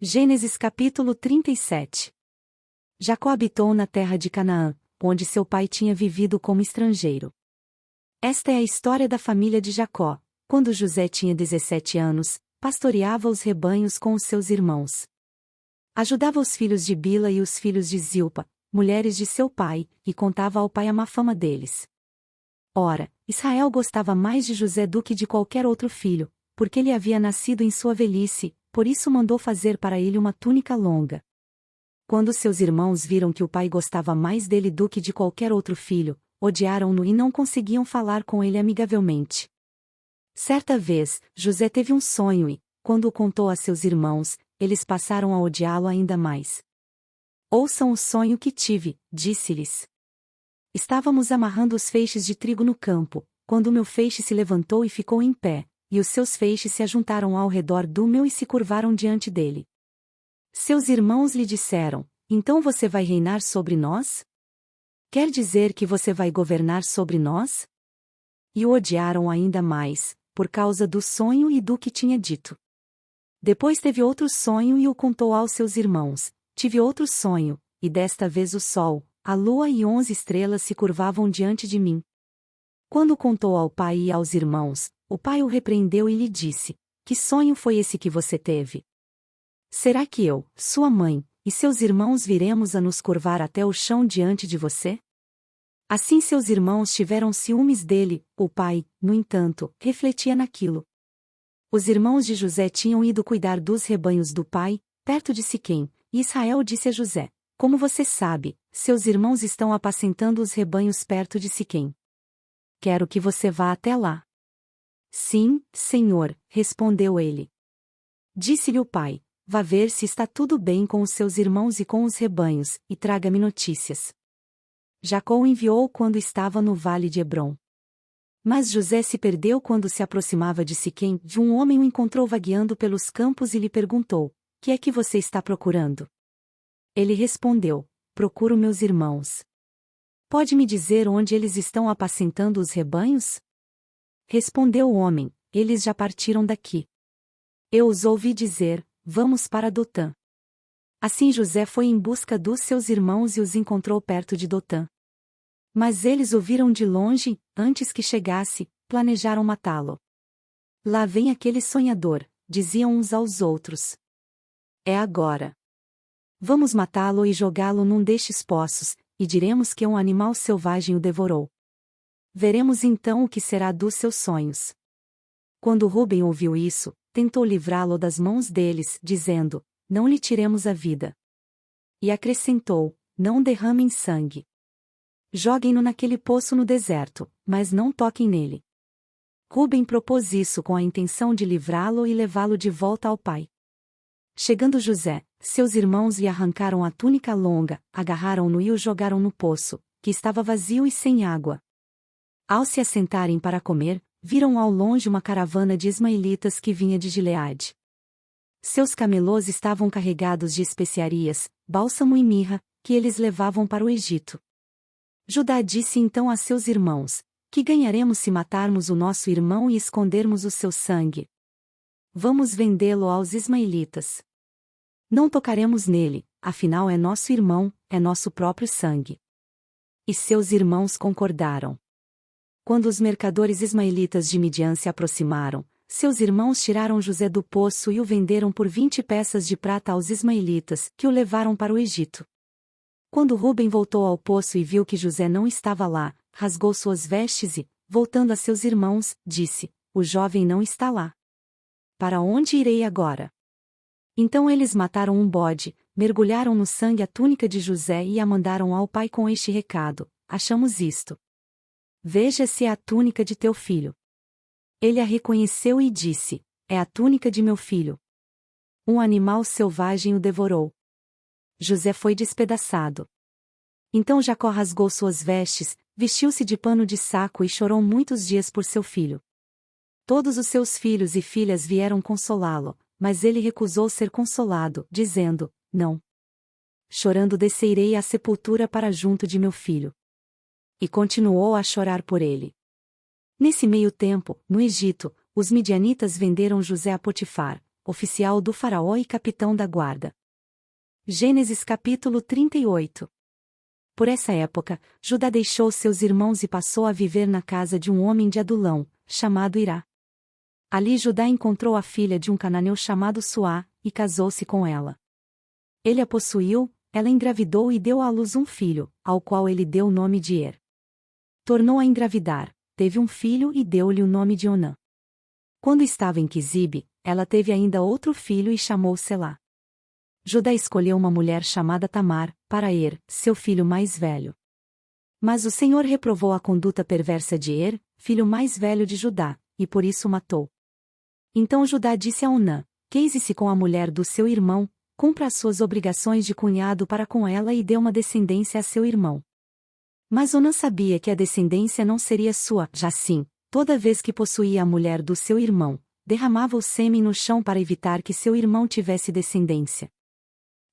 Gênesis capítulo 37. Jacó habitou na terra de Canaã, onde seu pai tinha vivido como estrangeiro. Esta é a história da família de Jacó. Quando José tinha 17 anos, pastoreava os rebanhos com os seus irmãos. Ajudava os filhos de Bila e os filhos de Zilpa, mulheres de seu pai, e contava ao pai a má fama deles. Ora, Israel gostava mais de José do que de qualquer outro filho, porque ele havia nascido em sua velhice, por isso mandou fazer para ele uma túnica longa. Quando seus irmãos viram que o pai gostava mais dele do que de qualquer outro filho, odiaram-no e não conseguiam falar com ele amigavelmente. Certa vez, José teve um sonho e, quando o contou a seus irmãos, eles passaram a odiá-lo ainda mais. Ouçam o sonho que tive, disse-lhes. Estávamos amarrando os feixes de trigo no campo, quando o meu feixe se levantou e ficou em pé, e os seus feixes se ajuntaram ao redor do meu e se curvaram diante dele. Seus irmãos lhe disseram: então você vai reinar sobre nós? Quer dizer que você vai governar sobre nós? E o odiaram ainda mais, por causa do sonho e do que tinha dito. Depois teve outro sonho e o contou aos seus irmãos. Tive outro sonho, e desta vez o sol, a lua e 11 estrelas se curvavam diante de mim. Quando contou ao pai e aos irmãos, o pai o repreendeu e lhe disse: que sonho foi esse que você teve? Será que eu, sua mãe, e seus irmãos viremos a nos curvar até o chão diante de você? Assim seus irmãos tiveram ciúmes dele. O pai, no entanto, refletia naquilo. Os irmãos de José tinham ido cuidar dos rebanhos do pai, perto de Siquém, e Israel disse a José: como você sabe, seus irmãos estão apacentando os rebanhos perto de Siquém. Quero que você vá até lá. Sim, senhor, respondeu ele. Disse-lhe o pai: vá ver se está tudo bem com os seus irmãos e com os rebanhos, e traga-me notícias. Jacó o enviou quando estava no vale de Hebrom. Mas José se perdeu quando se aproximava de Siquém, e um homem o encontrou vagueando pelos campos e lhe perguntou: que é que você está procurando? Ele respondeu: procuro meus irmãos. Pode me dizer onde eles estão apacentando os rebanhos? Respondeu o homem: eles já partiram daqui. Eu os ouvi dizer: vamos para Dotã. Assim José foi em busca dos seus irmãos e os encontrou perto de Dotã. Mas eles o viram de longe, antes que chegasse, planejaram matá-lo. Lá vem aquele sonhador, diziam uns aos outros. É agora. Vamos matá-lo e jogá-lo num destes poços, e diremos que um animal selvagem o devorou. Veremos então o que será dos seus sonhos. Quando Ruben ouviu isso, tentou livrá-lo das mãos deles, dizendo: não lhe tiremos a vida. E acrescentou: não derramem sangue. Joguem-no naquele poço no deserto, mas não toquem nele. Ruben propôs isso com a intenção de livrá-lo e levá-lo de volta ao pai. Chegando José, seus irmãos lhe arrancaram a túnica longa, agarraram-no e o jogaram no poço, que estava vazio e sem água. Ao se assentarem para comer, viram ao longe uma caravana de ismaelitas que vinha de Gileade. Seus camelôs estavam carregados de especiarias, bálsamo e mirra, que eles levavam para o Egito. Judá disse então a seus irmãos: que ganharemos se matarmos o nosso irmão e escondermos o seu sangue? Vamos vendê-lo aos ismaelitas. Não tocaremos nele, afinal é nosso irmão, é nosso próprio sangue. E seus irmãos concordaram. Quando os mercadores ismaelitas de Midian se aproximaram, seus irmãos tiraram José do poço e o venderam por 20 peças de prata aos ismaelitas, que o levaram para o Egito. Quando Ruben voltou ao poço e viu que José não estava lá, rasgou suas vestes e, voltando a seus irmãos, disse: o jovem não está lá. Para onde irei agora? Então eles mataram um bode, mergulharam no sangue a túnica de José e a mandaram ao pai com este recado: achamos isto. Veja se é a túnica de teu filho. Ele a reconheceu e disse: é a túnica de meu filho. Um animal selvagem o devorou. José foi despedaçado. Então Jacó rasgou suas vestes, vestiu-se de pano de saco e chorou muitos dias por seu filho. Todos os seus filhos e filhas vieram consolá-lo, mas ele recusou ser consolado, dizendo: não. Chorando descerei à sepultura para junto de meu filho. E continuou a chorar por ele. Nesse meio tempo, no Egito, os midianitas venderam José a Potifar, oficial do faraó e capitão da guarda. Gênesis capítulo 38. Por essa época, Judá deixou seus irmãos e passou a viver na casa de um homem de Adulão, chamado Irá. Ali Judá encontrou a filha de um cananeu chamado Suá, e casou-se com ela. Ele a possuiu, ela engravidou e deu à luz um filho, ao qual ele deu o nome de Er. Tornou a engravidar, teve um filho e deu-lhe o nome de Onã. Quando estava em Quisibe, ela teve ainda outro filho e chamou Selá. Judá escolheu uma mulher chamada Tamar, para Er, seu filho mais velho. Mas o Senhor reprovou a conduta perversa de Er, filho mais velho de Judá, e por isso o matou. Então Judá disse a Onã: Case-se com a mulher do seu irmão, cumpra as suas obrigações de cunhado para com ela e dê uma descendência a seu irmão. Mas Onã sabia que a descendência não seria sua, já sim, toda vez que possuía a mulher do seu irmão, derramava o sêmen no chão para evitar que seu irmão tivesse descendência.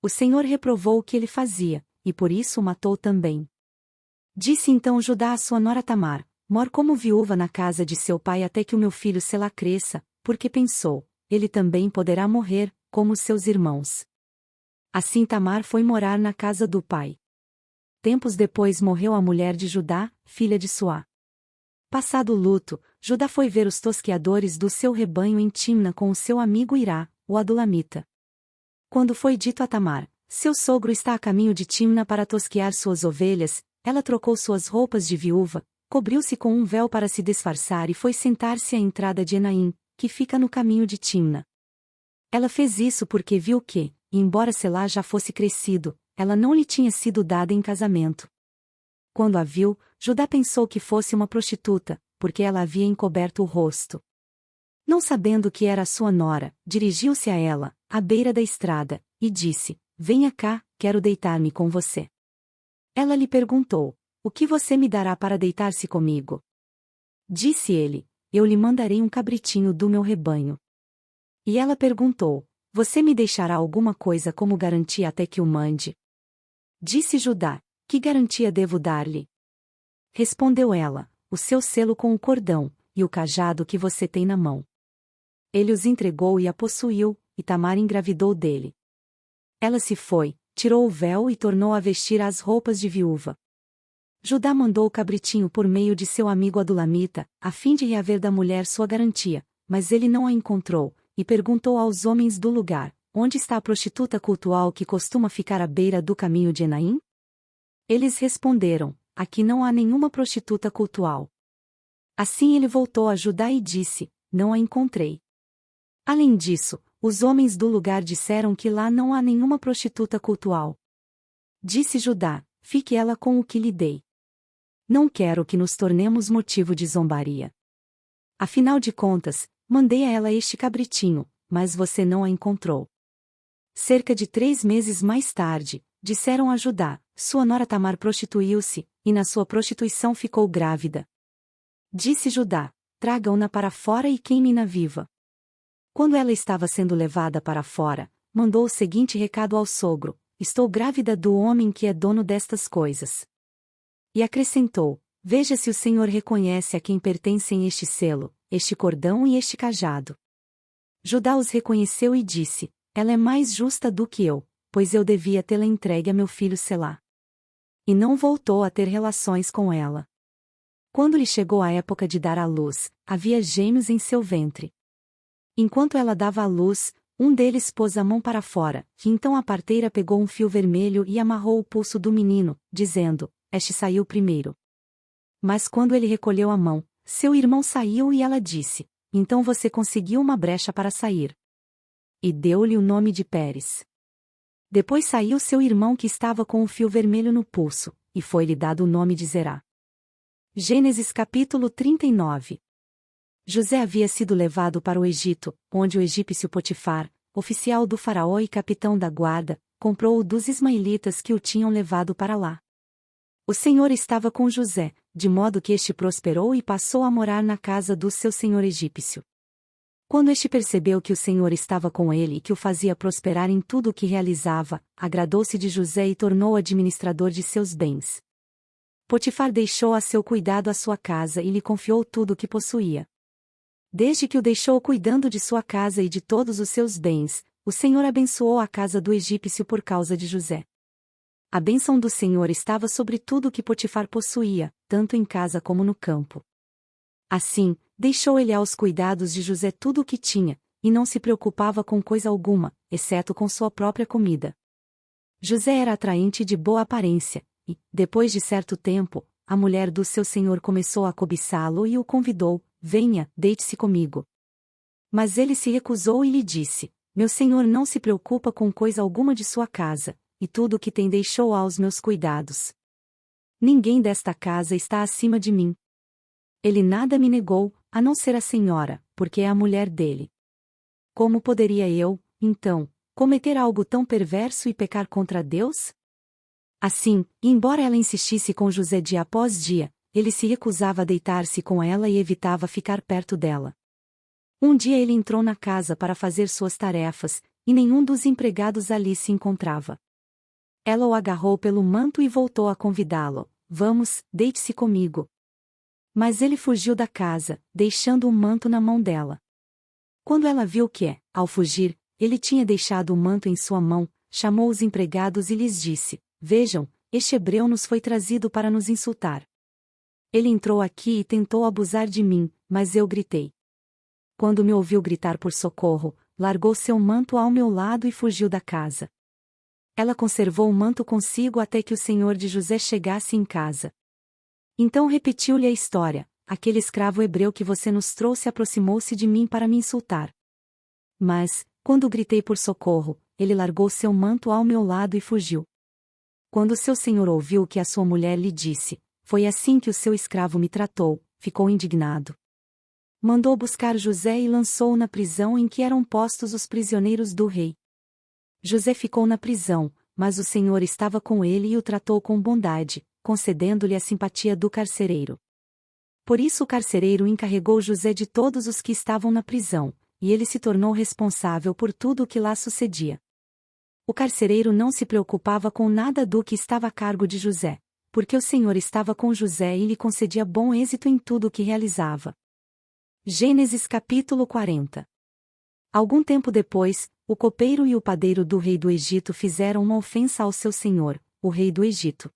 O Senhor reprovou o que ele fazia, e por isso o matou também. Disse então Judá à sua nora Tamar: Mor como viúva na casa de seu pai até que o meu filho Selá cresça, porque pensou, ele também poderá morrer, como seus irmãos. Assim Tamar foi morar na casa do pai. Tempos depois morreu a mulher de Judá, filha de Suá. Passado o luto, Judá foi ver os tosqueadores do seu rebanho em Timna com o seu amigo Irá, o adulamita. Quando foi dito a Tamar: Seu sogro está a caminho de Timna para tosquear suas ovelhas, ela trocou suas roupas de viúva, cobriu-se com um véu para se disfarçar e foi sentar-se à entrada de Enaim, que fica no caminho de Timna. Ela fez isso porque viu que, embora Selá já fosse crescido, ela não lhe tinha sido dada em casamento. Quando a viu, Judá pensou que fosse uma prostituta, porque ela havia encoberto o rosto. Não sabendo que era sua nora, dirigiu-se a ela, à beira da estrada, e disse: Venha cá, quero deitar-me com você. Ela lhe perguntou: O que você me dará para deitar-se comigo? Disse ele: Eu lhe mandarei um cabritinho do meu rebanho. E ela perguntou: Você me deixará alguma coisa como garantia até que o mande? Disse Judá: Que garantia devo dar-lhe? Respondeu ela: O seu selo com o cordão, e o cajado que você tem na mão. Ele os entregou e a possuiu, e Tamar engravidou dele. Ela se foi, tirou o véu e tornou a vestir as roupas de viúva. Judá mandou o cabritinho por meio de seu amigo adulamita, a fim de reaver da mulher sua garantia, mas ele não a encontrou, e perguntou aos homens do lugar: Onde está a prostituta cultual que costuma ficar à beira do caminho de Enaim? Eles responderam: Aqui não há nenhuma prostituta cultual. Assim ele voltou a Judá e disse: Não a encontrei. Além disso, os homens do lugar disseram que lá não há nenhuma prostituta cultual. Disse Judá: Fique ela com o que lhe dei. Não quero que nos tornemos motivo de zombaria. Afinal de contas, mandei a ela este cabritinho, mas você não a encontrou. Cerca de 3 meses mais tarde, disseram a Judá: Sua nora Tamar prostituiu-se, e na sua prostituição ficou grávida. Disse Judá: Tragam-na para fora e queimem-na viva. Quando ela estava sendo levada para fora, mandou o seguinte recado ao sogro: Estou grávida do homem que é dono destas coisas. E acrescentou: Veja se o Senhor reconhece a quem pertencem este selo, este cordão e este cajado. Judá os reconheceu e disse: Ela é mais justa do que eu, pois eu devia tê-la entregue a meu filho Selá. E não voltou a ter relações com ela. Quando lhe chegou a época de dar à luz, havia gêmeos em seu ventre. Enquanto ela dava à luz, um deles pôs a mão para fora, e então a parteira pegou um fio vermelho e amarrou o pulso do menino, dizendo: Este saiu primeiro. Mas quando ele recolheu a mão, seu irmão saiu e ela disse: Então você conseguiu uma brecha para sair. E deu-lhe o nome de Pérez. Depois saiu seu irmão que estava com o fio vermelho no pulso, e foi-lhe dado o nome de Zerá. Gênesis capítulo 39. José havia sido levado para o Egito, onde o egípcio Potifar, oficial do faraó e capitão da guarda, comprou-o dos ismaelitas que o tinham levado para lá. O Senhor estava com José, de modo que este prosperou e passou a morar na casa do seu senhor egípcio. Quando este percebeu que o Senhor estava com ele e que o fazia prosperar em tudo o que realizava, agradou-se de José e tornou-o administrador de seus bens. Potifar deixou a seu cuidado a sua casa e lhe confiou tudo o que possuía. Desde que o deixou cuidando de sua casa e de todos os seus bens, o Senhor abençoou a casa do egípcio por causa de José. A bênção do Senhor estava sobre tudo o que Potifar possuía, tanto em casa como no campo. Assim, deixou ele aos cuidados de José tudo o que tinha, e não se preocupava com coisa alguma, exceto com sua própria comida. José era atraente e de boa aparência, e, depois de certo tempo, a mulher do seu senhor começou a cobiçá-lo e o convidou: venha, deite-se comigo. Mas ele se recusou e lhe disse: meu senhor não se preocupa com coisa alguma de sua casa, e tudo o que tem deixou aos meus cuidados. Ninguém desta casa está acima de mim. Ele nada me negou, a não ser a senhora, porque é a mulher dele. Como poderia eu, então, cometer algo tão perverso e pecar contra Deus? Assim, embora ela insistisse com José dia após dia, ele se recusava a deitar-se com ela e evitava ficar perto dela. Um dia ele entrou na casa para fazer suas tarefas, e nenhum dos empregados ali se encontrava. Ela o agarrou pelo manto e voltou a convidá-lo: vamos, deite-se comigo. Mas ele fugiu da casa, deixando o manto na mão dela. Quando ela viu que, ao fugir, ele tinha deixado o manto em sua mão, chamou os empregados e lhes disse: vejam, este hebreu nos foi trazido para nos insultar. Ele entrou aqui e tentou abusar de mim, mas eu gritei. Quando me ouviu gritar por socorro, largou seu manto ao meu lado e fugiu da casa. Ela conservou o manto consigo até que o senhor de José chegasse em casa. Então repetiu-lhe a história: aquele escravo hebreu que você nos trouxe aproximou-se de mim para me insultar. Mas, quando gritei por socorro, ele largou seu manto ao meu lado e fugiu. Quando seu senhor ouviu o que a sua mulher lhe disse: foi assim que o seu escravo me tratou, ficou indignado. Mandou buscar José e lançou-o na prisão em que eram postos os prisioneiros do rei. José ficou na prisão, mas o Senhor estava com ele e o tratou com bondade, concedendo-lhe a simpatia do carcereiro. Por isso o carcereiro encarregou José de todos os que estavam na prisão, e ele se tornou responsável por tudo o que lá sucedia. O carcereiro não se preocupava com nada do que estava a cargo de José, porque o Senhor estava com José e lhe concedia bom êxito em tudo o que realizava. Gênesis capítulo 40. Algum tempo depois, o copeiro e o padeiro do rei do Egito fizeram uma ofensa ao seu senhor, o rei do Egito.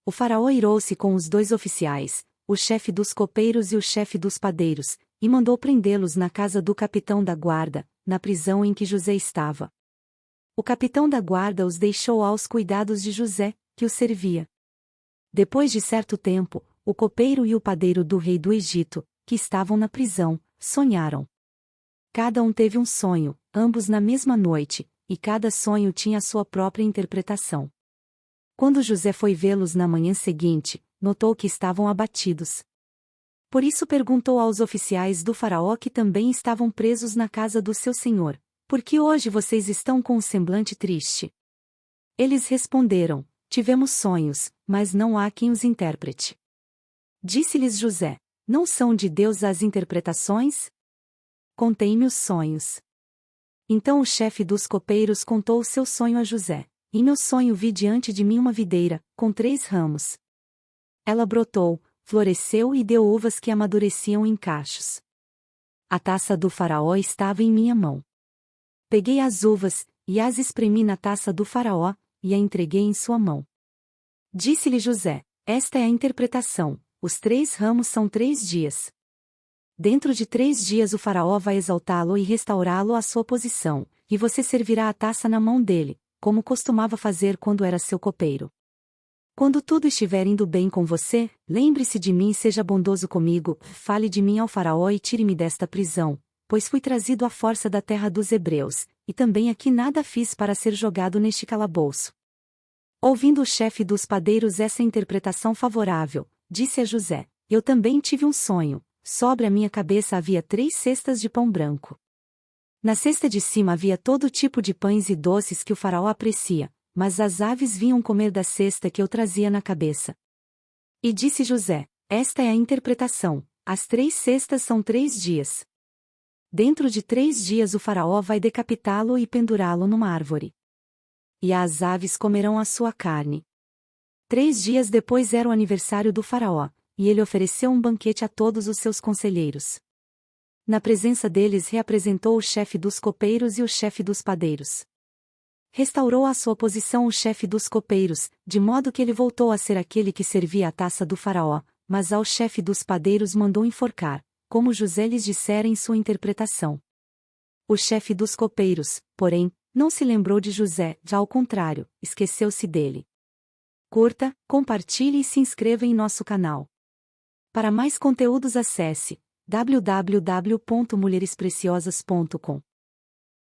O faraó irou-se com os dois oficiais, o chefe dos copeiros e o chefe dos padeiros, e mandou prendê-los na casa do capitão da guarda, na prisão em que José estava. O capitão da guarda os deixou aos cuidados de José, que o servia. Depois de certo tempo, o copeiro e o padeiro do rei do Egito, que estavam na prisão, sonharam. Cada um teve um sonho, ambos na mesma noite, e cada sonho tinha a sua própria interpretação. Quando José foi vê-los na manhã seguinte, notou que estavam abatidos. Por isso perguntou aos oficiais do faraó que também estavam presos na casa do seu senhor: por que hoje vocês estão com um semblante triste? Eles responderam: tivemos sonhos, mas não há quem os interprete. Disse-lhes José: não são de Deus as interpretações? Contei-me os sonhos. Então o chefe dos copeiros contou o seu sonho a José. Em meu sonho vi diante de mim uma videira, com 3 ramos. Ela brotou, floresceu e deu uvas que amadureciam em cachos. A taça do faraó estava em minha mão. Peguei as uvas, e as espremi na taça do faraó, e a entreguei em sua mão. Disse-lhe José: esta é a interpretação, os 3 ramos são 3 dias. Dentro de 3 dias o faraó vai exaltá-lo e restaurá-lo à sua posição, e você servirá a taça na mão dele, como costumava fazer quando era seu copeiro. Quando tudo estiver indo bem com você, lembre-se de mim e seja bondoso comigo, fale de mim ao faraó e tire-me desta prisão, pois fui trazido à força da terra dos hebreus, e também aqui nada fiz para ser jogado neste calabouço. Ouvindo o chefe dos padeiros essa interpretação favorável, disse a José: eu também tive um sonho. Sobre a minha cabeça havia 3 cestas de pão branco. Na cesta de cima havia todo tipo de pães e doces que o faraó aprecia, mas as aves vinham comer da cesta que eu trazia na cabeça. E disse José: esta é a interpretação, as 3 cestas são 3 dias. Dentro de 3 dias o faraó vai decapitá-lo e pendurá-lo numa árvore. E as aves comerão a sua carne. 3 dias depois era o aniversário do faraó, e ele ofereceu um banquete a todos os seus conselheiros. Na presença deles reapresentou o chefe dos copeiros e o chefe dos padeiros. Restaurou à sua posição o chefe dos copeiros, de modo que ele voltou a ser aquele que servia a taça do faraó, mas ao chefe dos padeiros mandou enforcar, como José lhes dissera em sua interpretação. O chefe dos copeiros, porém, não se lembrou de José, já ao contrário, esqueceu-se dele. Curta, compartilhe e se inscreva em nosso canal. Para mais conteúdos acesse www.mulherespreciosas.com.